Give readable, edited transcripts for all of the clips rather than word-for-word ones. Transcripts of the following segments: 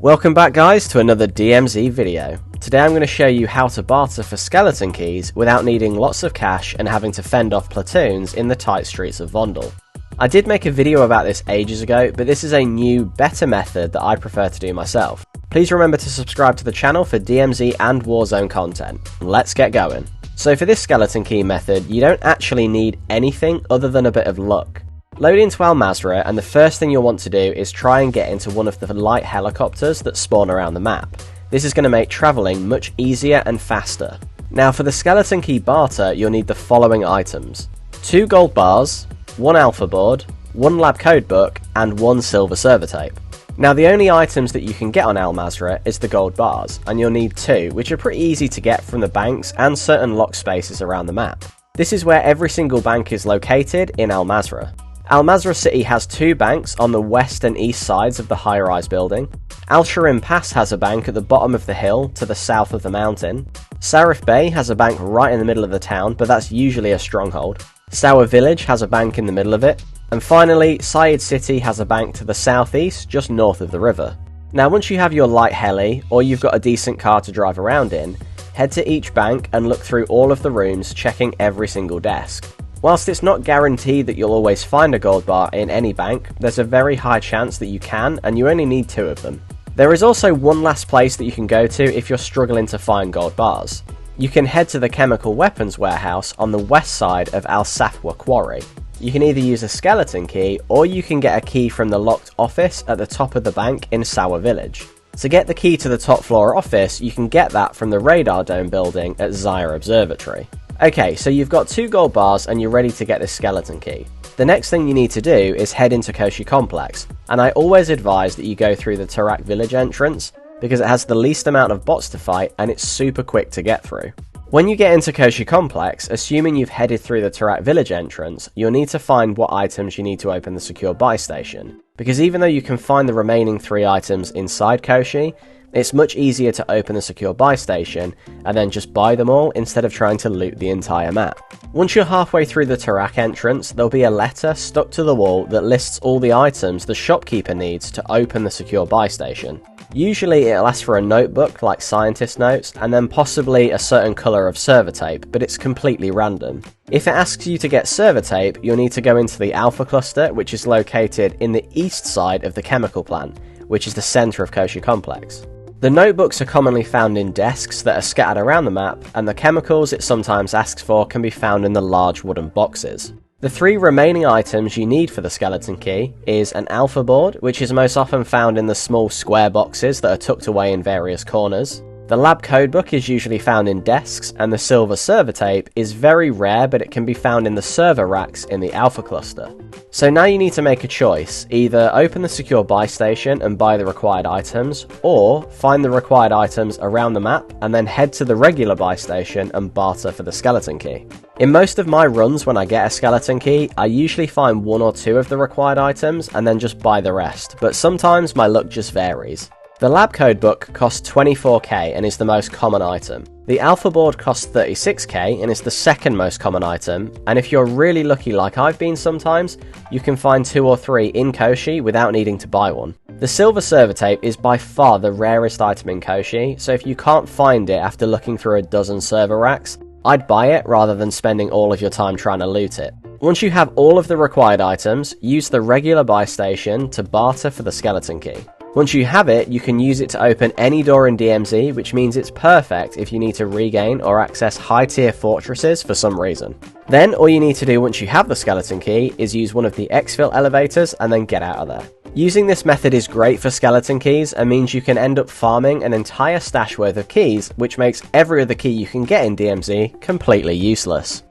Welcome back guys to another DMZ video. Today I'm going to show you how to barter for skeleton keys without needing lots of cash and having to fend off platoons in the tight streets of Vondel. I did make a video about this ages ago, but this is a new, better method that I prefer to do myself. Please remember to subscribe to the channel for DMZ and Warzone content. Let's get going. So for this skeleton key method, you don't actually need anything other than a bit of luck. Load into Al Mazrah, and the first thing you'll want to do is try and get into one of the light helicopters that spawn around the map. This is going to make travelling much easier and faster. Now for the skeleton key barter, you'll need the following items: 2 gold bars, 1 alpha board, 1 lab code book, and 1 silver server tape. Now the only items that you can get on Al Mazrah is the gold bars, and you'll need 2, which are pretty easy to get from the banks and certain lock spaces around the map. This is where every single bank is located in Al Mazrah. Al Mazrah City has 2 banks on the west and east sides of the high-rise building. Al Sharim Pass has a bank at the bottom of the hill to the south of the mountain. Sarif Bay has a bank right in the middle of the town, but that's usually a stronghold. Sawa Village has a bank in the middle of it. And finally, Sayed City has a bank to the southeast, just north of the river. Now once you have your light heli, or you've got a decent car to drive around in, head to each bank and look through all of the rooms, checking every single desk. Whilst it's not guaranteed that you'll always find a gold bar in any bank, there's a very high chance that you can, and you only need 2 of them. There is also one last place that you can go to if you're struggling to find gold bars. You can head to the chemical weapons warehouse on the west side of Al Safwa Quarry. You can either use a skeleton key, or you can get a key from the locked office at the top of the bank in Sawa Village. To get the key to the top floor office, you can get that from the radar dome building at Zaya Observatory. Okay, so you've got 2 gold bars and you're ready to get this skeleton key. The next thing you need to do is head into Koschei Complex, and I always advise that you go through the Tarak village entrance because it has the least amount of bots to fight and it's super quick to get through. When you get into Koschei Complex, assuming you've headed through the Tarak village entrance, you'll need to find what items you need to open the secure buy station, because even though you can find the remaining 3 items inside Koschei, it's much easier to open the secure buy station and then just buy them all instead of trying to loot the entire map. Once you're halfway through the Tarak entrance, there'll be a letter stuck to the wall that lists all the items the shopkeeper needs to open the secure buy station. Usually it'll ask for a notebook like scientist notes and then possibly a certain colour of server tape, but it's completely random. If it asks you to get server tape, you'll need to go into the Alpha cluster, which is located in the east side of the chemical plant, which is the centre of Koschei Complex. The notebooks are commonly found in desks that are scattered around the map, and the chemicals it sometimes asks for can be found in the large wooden boxes. The 3 remaining items you need for the skeleton key is an alpha board, which is most often found in the small square boxes that are tucked away in various corners. The lab codebook is usually found in desks, and the silver server tape is very rare, but it can be found in the server racks in the alpha cluster. So now you need to make a choice: either open the secure buy station and buy the required items, or find the required items around the map and then head to the regular buy station and barter for the skeleton key. In most of my runs when I get a skeleton key, I usually find 1 or 2 of the required items and then just buy the rest, but sometimes my luck just varies. The lab code book costs 24k and is the most common item. The alpha board costs 36k and is the second most common item, and if you're really lucky like I've been sometimes, you can find 2 or 3 in Koschei without needing to buy one. The silver server tape is by far the rarest item in Koschei, so if you can't find it after looking through a dozen server racks, I'd buy it rather than spending all of your time trying to loot it. Once you have all of the required items, use the regular buy station to barter for the skeleton key. Once you have it, you can use it to open any door in DMZ, which means it's perfect if you need to regain or access high-tier fortresses for some reason. Then, all you need to do once you have the skeleton key is use one of the exfil elevators and then get out of there. Using this method is great for skeleton keys and means you can end up farming an entire stash worth of keys, which makes every other key you can get in DMZ completely useless.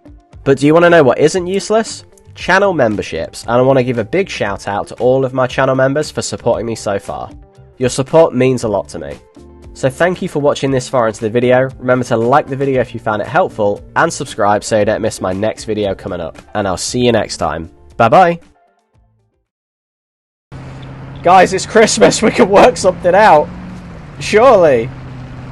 But do you want to know what isn't useless? Channel memberships, and I want to give a big shout out to all of my channel members for supporting me so far. Your support means a lot to me. So thank you for watching this far into the video. Remember to like the video if you found it helpful, and subscribe so you don't miss my next video coming up, and I'll see you next time. Bye bye! Guys, it's Christmas, we can work something out! Surely!